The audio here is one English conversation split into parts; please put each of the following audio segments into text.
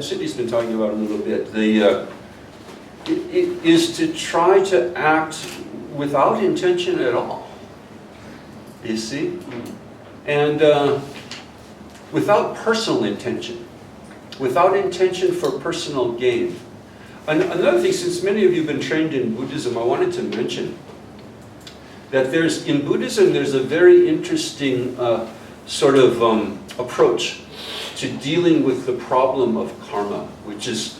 Sydney's been talking about a little bit. It is to try to act without intention at all. You see? And without personal intention. Without intention for personal gain. Another thing, since many of you have been trained in Buddhism, I wanted to mention that in Buddhism there's a very interesting sort of approach to dealing with the problem of karma, which is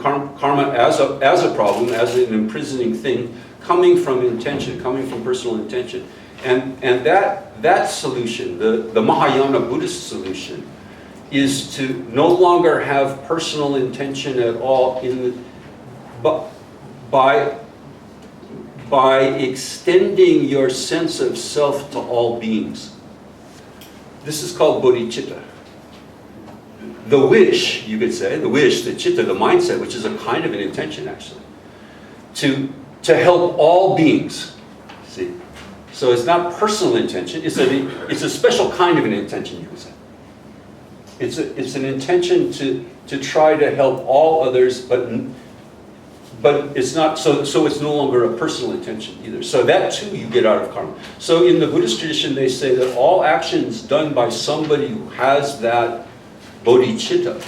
karma as a problem, as an imprisoning thing, coming from intention, coming from personal intention, and that solution, the Mahayana Buddhist solution, is to no longer have personal intention at all but by extending your sense of self to all beings. This is called bodhicitta. The wish, you could say, the chitta, the mindset, which is a kind of an intention actually, to help all beings. See? So it's not personal intention, it's a special kind of an intention, you could say. It's an intention to try to help all others, but it's not, so it's no longer a personal intention either. So that too you get out of karma. So in the Buddhist tradition they say that all actions done by somebody who has that bodhicitta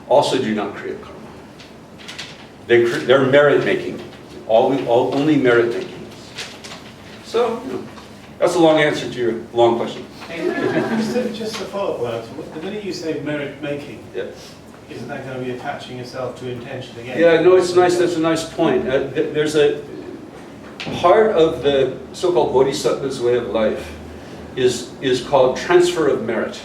also do not create karma. They're merit-making, only merit-making. So, that's a long answer to your long question. Just to follow up on that, the minute you say merit-making, yeah. Isn't that going to be attaching yourself to intention again? Yeah, no, it's nice. That's a nice point. There's a part of the so-called bodhisattva's way of life is called transfer of merit.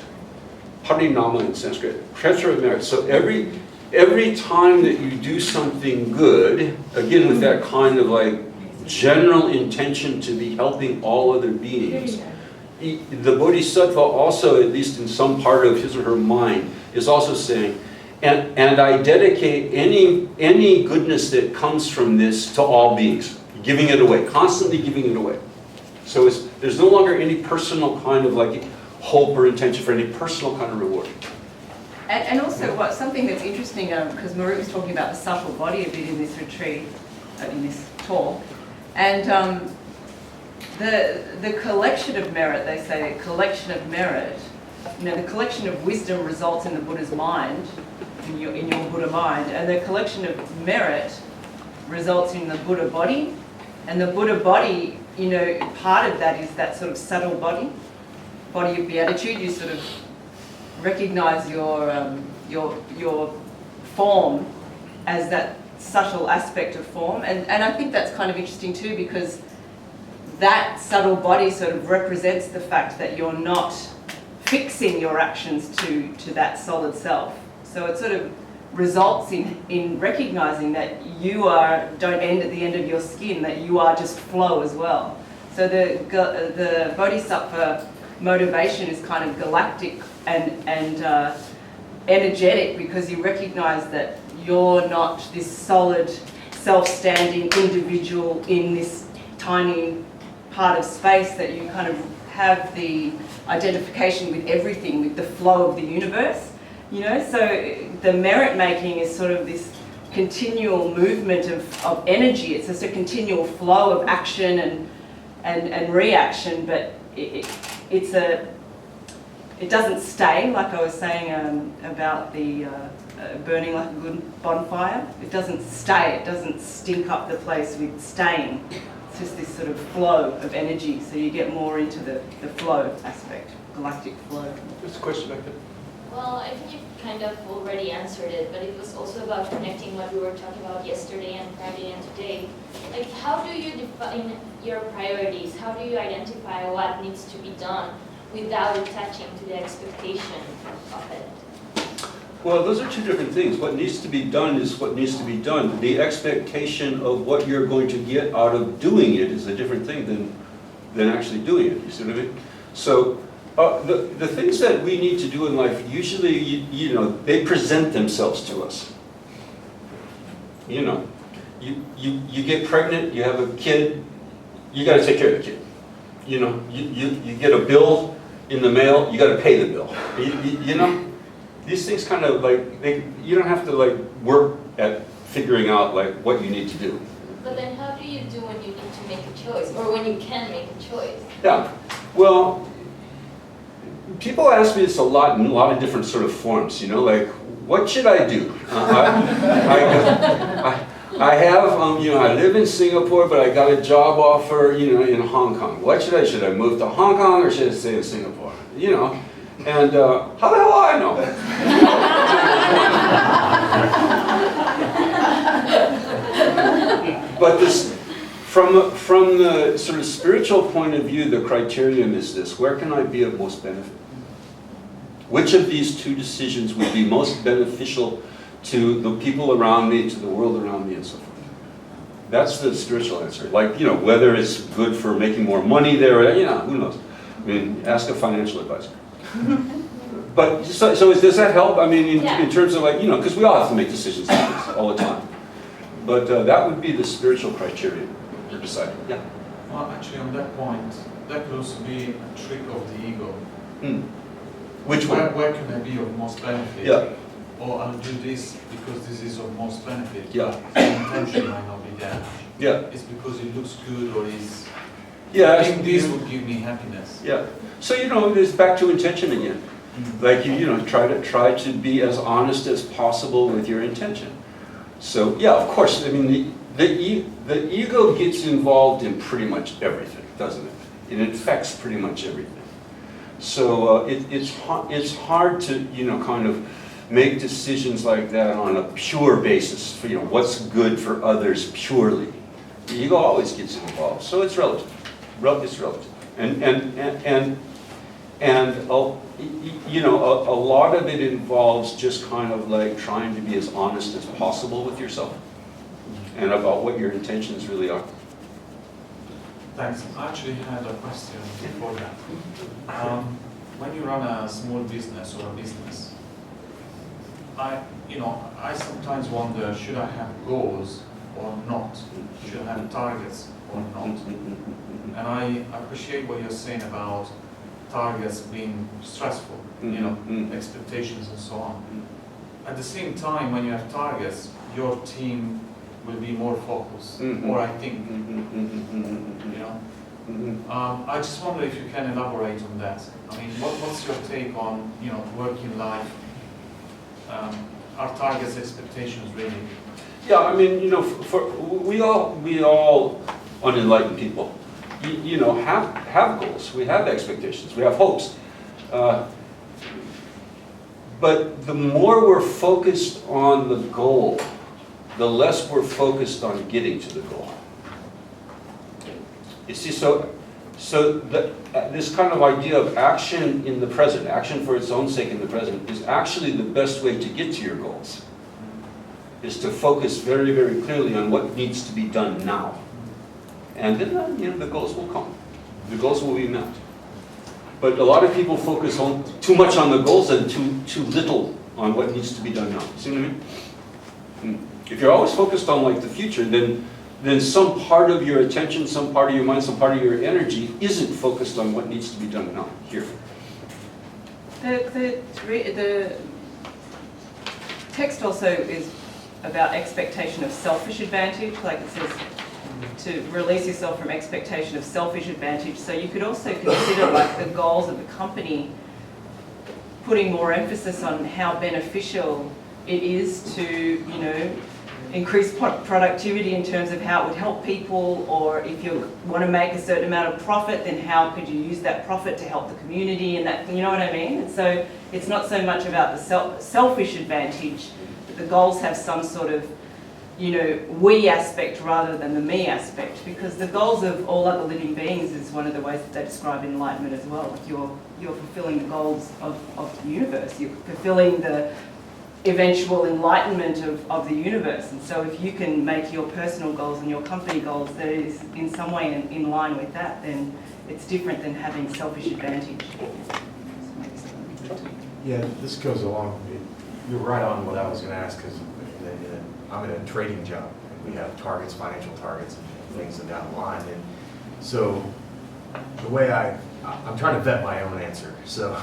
Parinama in Sanskrit. Transfer of merit. So every time that you do something good, again with that kind of like general intention to be helping all other beings, the bodhisattva also, at least in some part of his or her mind, is also saying, and I dedicate any goodness that comes from this to all beings, giving it away, constantly giving it away. So there's no longer any personal kind of like hope or intention for any personal kind of reward. And also, something that's interesting, because Marut was talking about the subtle body a bit in this retreat, in this talk, and the collection of merit, they say, collection of merit, the collection of wisdom results in the Buddha's mind, in your Buddha mind, and the collection of merit results in the Buddha body, and the Buddha body, part of that is that sort of subtle body of beatitude. You sort of recognize your form as that subtle aspect of form, and I think that's kind of interesting too, because that subtle body sort of represents the fact that you're not fixing your actions to that solid self. So it sort of results in recognizing that you don't end at the end of your skin, that you are just flow as well. So the bodhisattva motivation is kind of galactic and energetic, because you recognize that you're not this solid, self-standing individual in this tiny part of space, that you kind of have the identification with everything, with the flow of the universe. So the merit making is sort of this continual movement of energy. It's just a continual flow of action and reaction, but it doesn't stay, like I was saying about the burning like a good bonfire. It doesn't stay, it doesn't stink up the place with staying. It's just this sort of flow of energy, so you get more into the flow aspect, galactic flow. There's a question back there. Well, I think you kind of already answered it, but it was also about connecting what we were talking about yesterday and Friday and today. Like, how do you define your priorities? How do you identify what needs to be done without attaching to the expectation of it? Well, those are two different things. What needs to be done is what needs to be done. The expectation of what you're going to get out of doing it is a different thing than actually doing it. You see what I mean? So the things that we need to do in life, usually, they present themselves to us. You get pregnant, you have a kid, you got to take care of the kid. You get a bill in the mail, you got to pay the bill. these things kind of like, you don't have to like work at figuring out like what you need to do. But then how do you do when you need to make a choice, or when you can make a choice? Yeah, well, people ask me this a lot in a lot of different sort of forms, you know, like, what should I do? I have, you know, I live in Singapore, but I got a job offer, you know, in Hong Kong. What should I? Should I move to Hong Kong or should I stay in Singapore? You know, and how the hell do I know? But this, from the sort of spiritual point of view, the criterion is this: where can I be of most benefit? Which of these two decisions would be most beneficial to the people around me, to the world around me, and so forth? That's the spiritual answer. Like, you know, whether it's good for making more money there, you know, who knows? I mean, ask a financial advisor. But, so does that help? I mean, in terms of like, you know, because we all have to make decisions like this all the time. But that would be the spiritual criterion for deciding. Yeah? Well, actually, on that point, that could also be a trick of the ego. Hmm. Which one? Where can I be of most benefit? Yeah. Or I'll do this because this is of most benefit. Yeah. The intention might not be there. Yeah. It's because it looks good or is. Yeah. I think this would give me happiness. Yeah. So, you know, it's back to intention again. Like, you know, try to be as honest as possible with your intention. So, yeah, of course, I mean, the ego gets involved in pretty much everything, doesn't it? It infects pretty much everything. So it's hard to, you know, kind of make decisions like that on a pure basis for, you know, what's good for others purely. The ego always gets involved, so it's relative. It's relative. You know, a lot of it involves just kind of like trying to be as honest as possible with yourself and about what your intentions really are. Thanks. I actually had a question before that. When you run a small business or a business, I sometimes wonder, should I have goals or not? Should I have targets or not? And I appreciate what you're saying about targets being stressful, you know, expectations and so on. At the same time, when you have targets, your team will be more focused, or I think, you know. I just wonder if you can elaborate on that. I mean, what's your take on, you know, working life? Are targets expectations really? Yeah, I mean, you know, we all unenlightened people, you know, have goals. We have expectations. We have hopes. But the more we're focused on the goal, the less we're focused on getting to the goal. You see, so this kind of idea of action in the present, action for its own sake in the present, is actually the best way to get to your goals. Is to focus very, very clearly on what needs to be done now. And then, you know, the goals will come. The goals will be met. But a lot of people focus too much on the goals and too little on what needs to be done now. See what I mean? If you're always focused on like the future, then some part of your attention, some part of your mind, some part of your energy isn't focused on what needs to be done now, here. The text also is about expectation of selfish advantage, like it says to release yourself from expectation of selfish advantage. So you could also consider like the goals of the company putting more emphasis on how beneficial it is to, you know, increase productivity in terms of how it would help people, or if you want to make a certain amount of profit, then how could you use that profit to help the community, and that, you know what I mean? And so it's not so much about the selfish advantage, but the goals have some sort of, you know, we aspect rather than the me aspect, because the goals of all other living beings is one of the ways that they describe enlightenment as well. Like you're fulfilling the goals of the universe, you're fulfilling the eventual enlightenment of the universe. And so if you can make your personal goals and your company goals that is in some way in line with that, then it's different than having selfish advantage. Yeah, this goes along, you're right on what I was going to ask, because I'm in a trading job, and we have targets, financial targets, and things down the line. And so the way I'm trying to vet my own answer, so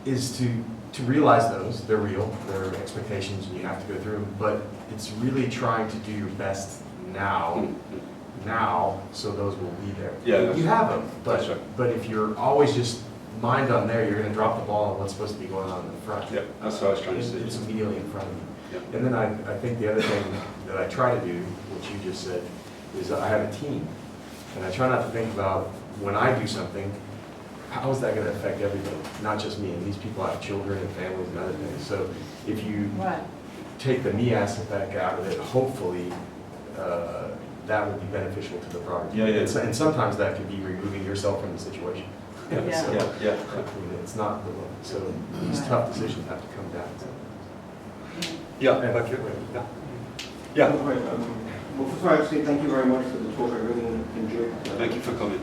is to to realize those, they're real, they're expectations and you have to go through them, but it's really trying to do your best now, so those will be there. Yeah, You have them, that's but, right. but if you're always just mind on there, you're gonna drop the ball on what's supposed to be going on in the front. Yeah, that's what I was trying to It's say. it's immediately in front of you. Yeah. And then I think the other thing that I try to do, which you just said, is I have a team. And I try not to think about when I do something, how is that gonna affect everybody, not just me? And these people have children and families and other things. So if you Right. take the me aspect out of it, hopefully, that will be beneficial to the project. Yeah, yeah. And sometimes that could be removing yourself from the situation. Yeah. So, Yeah. I mean, it's not, so these Right. tough decisions have to come down. Yeah, Yeah. but yeah. Yeah, Hi, well, first of all, I have to say thank you very much for the talk. I really enjoyed it. thank you for coming.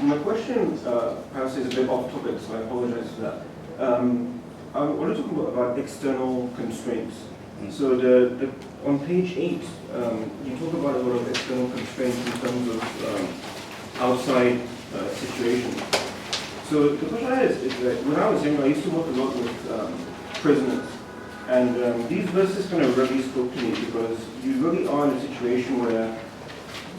My question perhaps is a bit off topic, so I apologize for that. I want to talk about external constraints. So on page 8, you talk about a lot of external constraints in terms of outside situations. So the question I had is that when I was younger, I used to work a lot with prisoners. And these verses kind of really spoke to me because you really are in a situation where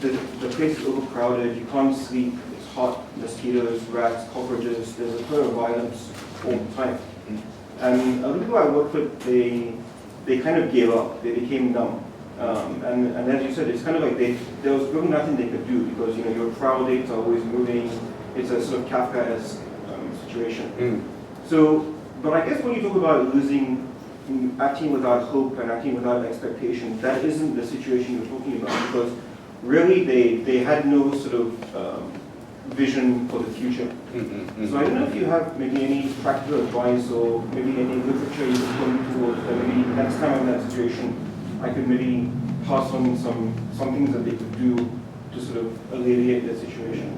the place is overcrowded, you can't sleep, it's hot, mosquitoes, rats, cockroaches, there's a threat of violence all the time. And a lot of people I worked with, they kind of gave up, they became numb. And as you said, it's kind of like there was really nothing they could do because your trial dates are always moving, it's a sort of Kafkaesque situation. So, but I guess when you talk about acting without hope and acting without expectation, that isn't the situation you're talking about because really they had no sort of vision for the future. So I don't know if you have maybe any practical advice or maybe any literature you could point towards that maybe next time I'm in that situation I could maybe pass on some things that they could do to sort of alleviate their situation.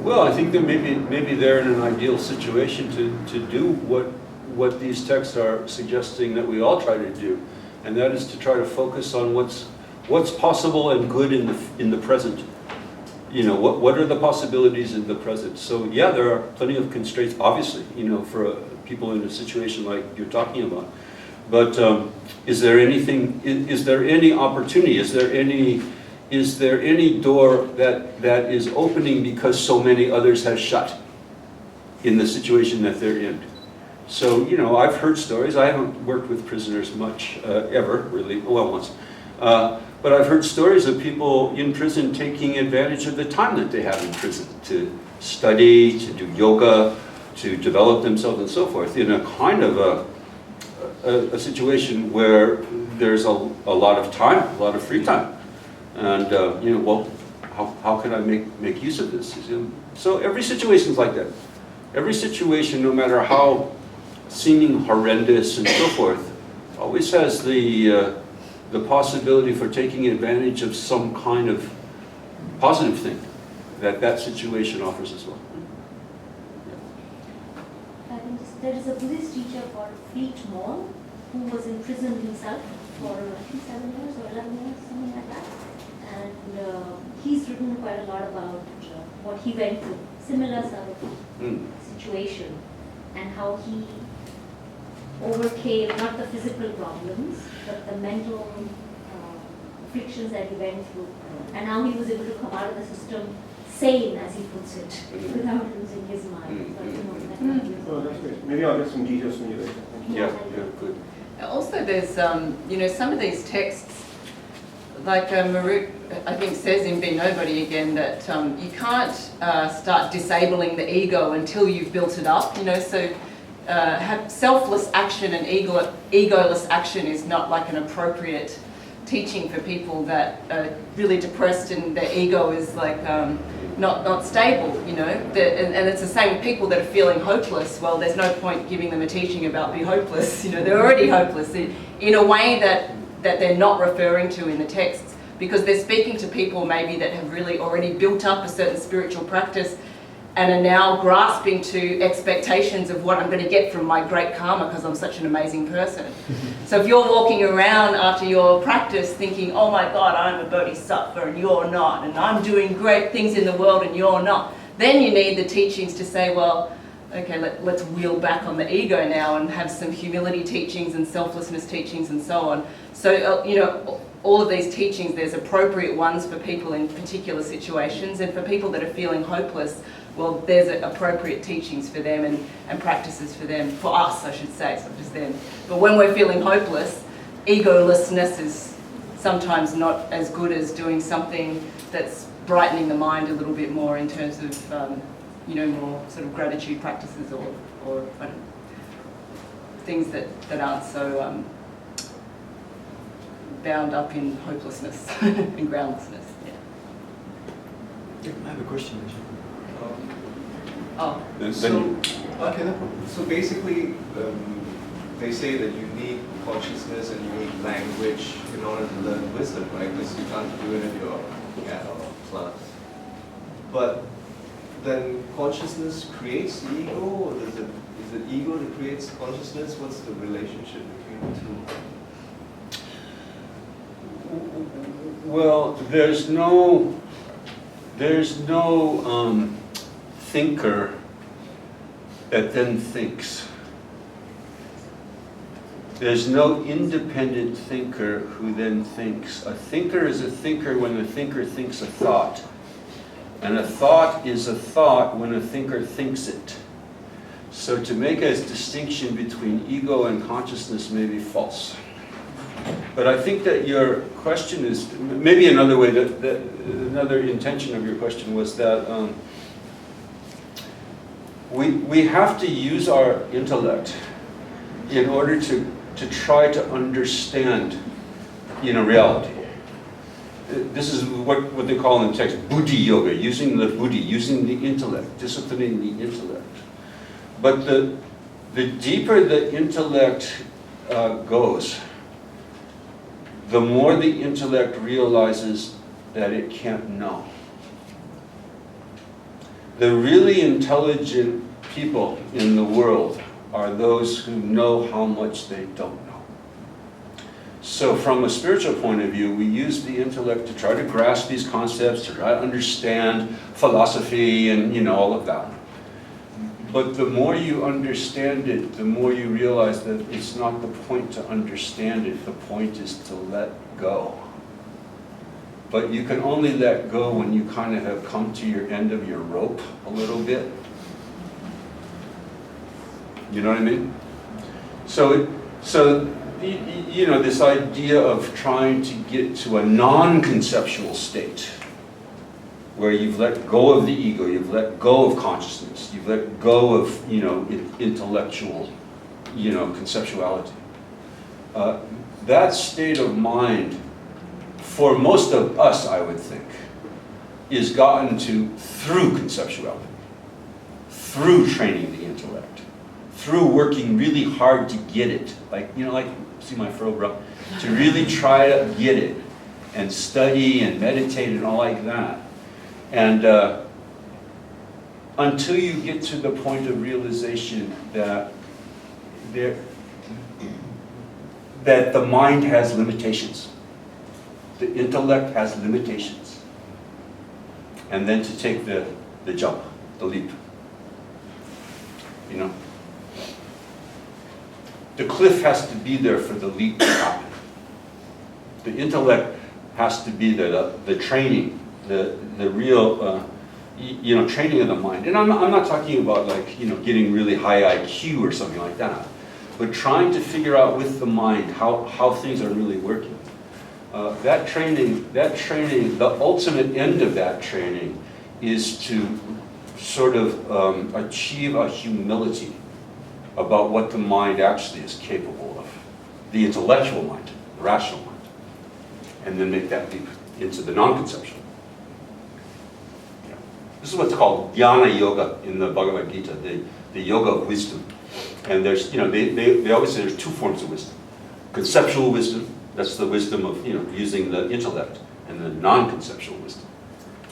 Well, I think that maybe they're in an ideal situation to do what these texts are suggesting that we all try to do, and that is to try to focus on what's possible and good in the present. What are the possibilities in the present? So yeah, there are plenty of constraints, obviously, for people in a situation like you're talking about. But is there anything? Is there any opportunity? Is there any door that is opening because so many others have shut in the situation that they're in? So, I've heard stories. I haven't worked with prisoners much, ever, really, well, once. But I've heard stories of people in prison taking advantage of the time that they have in prison to study, to do yoga, to develop themselves and so forth in a kind of a situation where there's a lot of time, a lot of free time. And, well, how can I make use of this? So every situation is like that. Every situation, no matter how seeming horrendous and so forth, always has the possibility for taking advantage of some kind of positive thing that situation offers as well. I think there is a Buddhist teacher called Fleet Mall who was in prison himself for I think 7 years or 11 years, something like that. And he's written quite a lot about what he went through, similar sort of situation, and how he overcame not the physical problems, but the mental frictions that he went through. And now he was able to come out of the system sane, as he puts it, without losing his mind. So, Oh, that's great. Maybe I'll get some details from you later. Thank you. Yeah, good. Also, there's some of these texts, like Marut, I think, says in Be Nobody again that you can't start disabling the ego until you've built it up. So have selfless action and egoless action is not like an appropriate teaching for people that are really depressed and their ego is like not stable, and it's the same with people that are feeling hopeless. Well, there's no point giving them a teaching about be hopeless. They're already hopeless in a way that they're not referring to in the texts, because they're speaking to people maybe that have really already built up a certain spiritual practice and are now grasping to expectations of what I'm going to get from my great karma because I'm such an amazing person. So if you're walking around after your practice thinking, oh my God, I'm a bodhisattva and you're not, and I'm doing great things in the world and you're not, then you need the teachings to say, well, okay, let's wheel back on the ego now and have some humility teachings and selflessness teachings and so on. So, you know, all of these teachings, there's appropriate ones for people in particular situations, and for people that are feeling hopeless, well, there's appropriate teachings for them and practices for them, for us, I should say, it's not just them. But when we're feeling hopeless, egolessness is sometimes not as good as doing something that's brightening the mind a little bit more in terms of, you know, more sort of gratitude practices or things that aren't so bound up in hopelessness and groundlessness. Yeah. I have a question. Oh. So basically, they say that you need consciousness and you need language in order to learn wisdom, right? Because you can't do it in your cat or plant. But then consciousness creates ego, or is it ego that creates consciousness? What's the relationship between the two? Well, there's no thinker that then thinks. There's no independent thinker who then thinks. A thinker is a thinker when the thinker thinks a thought. And a thought is a thought when a thinker thinks it. So to make a distinction between ego and consciousness may be false. But I think that your question is, maybe another way, that another intention of your question was that we have to use our intellect in order to try to understand, you know, reality. This is what they call in the text buddhi yoga, using the buddhi, using the intellect, disciplining the intellect. But the deeper the intellect goes, the more the intellect realizes that it can't know. The really intelligent people in the world are those who know how much they don't know. So from a spiritual point of view, we use the intellect to try to grasp these concepts, to try to understand philosophy and, you know, all of that. But the more you understand it, the more you realize that it's not the point to understand it, the point is to let go. But you can only let go when you kind of have come to your end of your rope a little bit. You know what I mean? So you know, this idea of trying to get to a non-conceptual state, where you've let go of the ego, you've let go of consciousness, you've let go of, you know, intellectual, you know, conceptuality. That state of mind, for most of us, I would think, is gotten to through conceptuality, through training the intellect, through working really hard to get it. Like, you know, like, see my fro, bro? To really try to get it, and study and meditate and all like that. And until you get to the point of realization that the mind has limitations, the intellect has limitations, and then to take the jump, the leap, you know. The cliff has to be there for the leap to happen. The intellect has to be there, the training, the real, you know, training of the mind. And I'm not talking about, like, you know, getting really high IQ or something like that, but trying to figure out with the mind how things are really working. That training, the ultimate end of that training is to sort of achieve a humility about what the mind actually is capable of. The intellectual mind, the rational mind. And then make that leap into the non-conceptual. Yeah. This is what's called jnana yoga in the Bhagavad Gita, the yoga of wisdom. And there's, you know, they always say there's two forms of wisdom. Conceptual wisdom, that's the wisdom of, you know, using the intellect, and the non-conceptual wisdom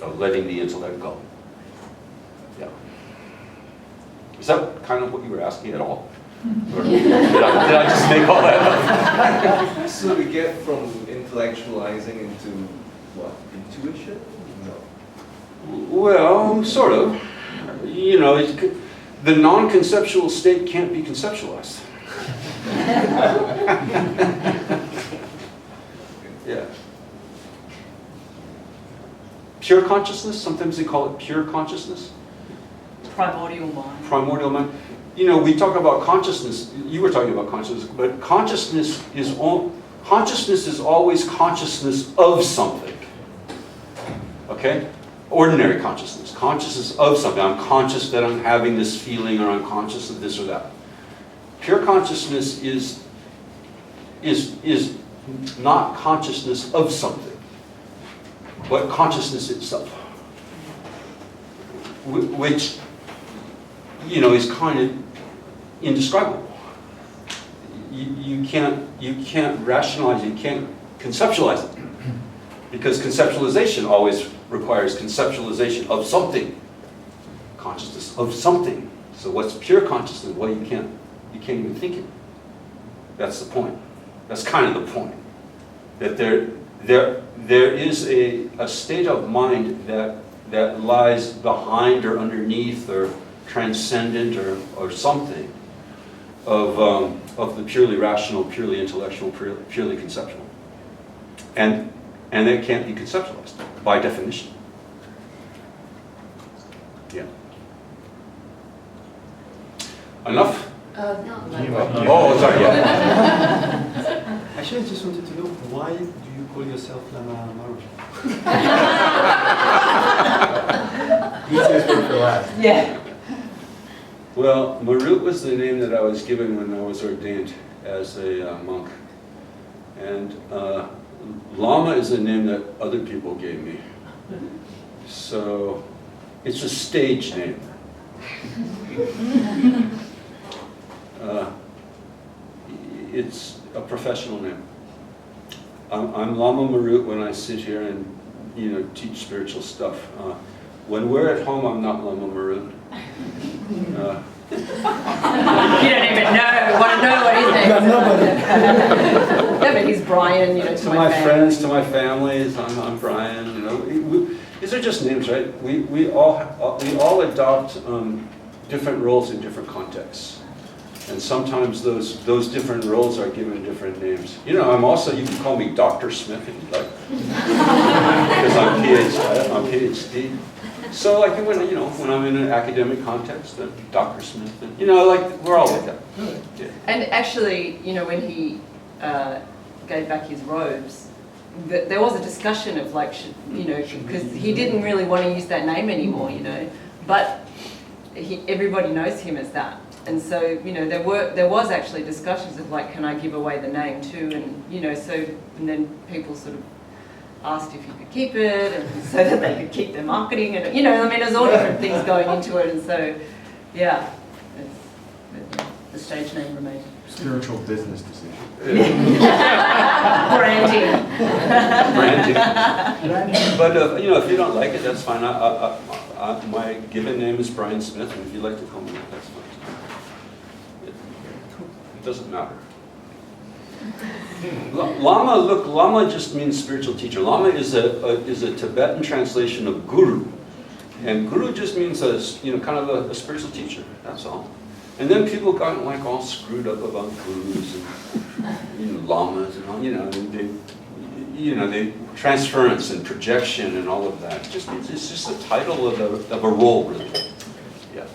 of letting the intellect go. Yeah. Is that kind of what you were asking at all? Or did I just make all that up? So we get from intellectualizing into what? Intuition? No. Well, sort of. You know, the non-conceptual state can't be conceptualized. Yeah. Pure consciousness, sometimes they call it pure consciousness. Primordial mind. Primordial mind. You know, we talk about consciousness, you were talking about consciousness, but consciousness is always consciousness of something. Okay? Ordinary consciousness. Consciousness of something. I'm conscious that I'm having this feeling, or I'm conscious of this or that. Pure consciousness is not consciousness of something, but consciousness itself. Which, you know, is kind of indescribable. You can't rationalize, you can't conceptualize it. Because conceptualization always requires conceptualization of something. Consciousness of something. So what's pure consciousness? Well, you can't even think it. That's the point. That's kind of the point. That there is a state of mind that lies behind or underneath or transcendent or something of the purely rational, purely intellectual, purely conceptual. And it can't be conceptualized by definition. Yeah. Enough? Oh, sorry, yeah. Actually, I just wanted to know, why do you call yourself Lama Marut? Easiest one for last. Yeah. Well, Marut was the name that I was given when I was ordained as a monk. And Lama is a name that other people gave me. So it's a stage name. It's a professional name. I'm Lama Marut when I sit here and, you know, teach spiritual stuff. When we're at home, I'm not Lama Marut. You don't even want to know what his name is. No, but he's Brian, you know, to my friends, to my families, I'm Brian. You know, these are just names, right? We all adopt different roles in different contexts. And sometimes those different roles are given different names. You know, you can call me Dr. Smith if you'd like. Because I'm PhD. So like when I'm in an academic context, then Dr. Smith, and, you know, like we're all like that. Yeah. And actually, you know, when he gave back his robes, there was a discussion of like, you know, because he didn't really want to use that name anymore, you know, but everybody knows him as that. And so, you know, there was actually discussions of like, can I give away the name too? And, you know, and then people sort of asked if you could keep it, and so that they could keep their marketing, and, you know, I mean, there's all different things going into it, and so, yeah, the stage name remained. Spiritual business decision. Branding. But, you know, if you don't like it, that's fine. My given name is Brian Smith, and if you'd like to call me that, that's fine. It doesn't matter. Lama just means spiritual teacher. Lama is a Tibetan translation of guru, and guru just means kind of a spiritual teacher. That's all. And then people got like all screwed up about gurus and lamas and all. They transference and projection and all of that. It just means it's just a title of a role, really. Yeah.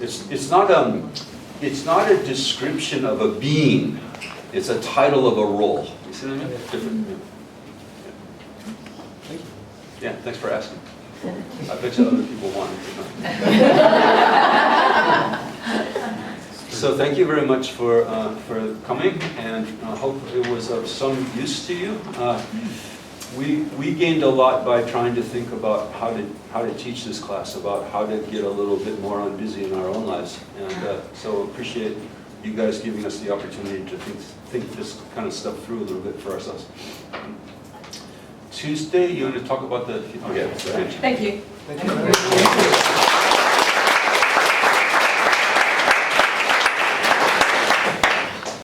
It's not a description of a being. It's a title of a role. You see what I mean? Different. Yeah, thanks for asking. I bet you other people wanted to know. So thank you very much for coming, and I hope it was of some use to you. We gained a lot by trying to think about how to teach this class, about how to get a little bit more Unbusy in our own lives, and so appreciate you guys giving us the opportunity to think this kind of stuff through a little bit for ourselves. Tuesday, you want to talk about the... Okay, Thank you. Thank you.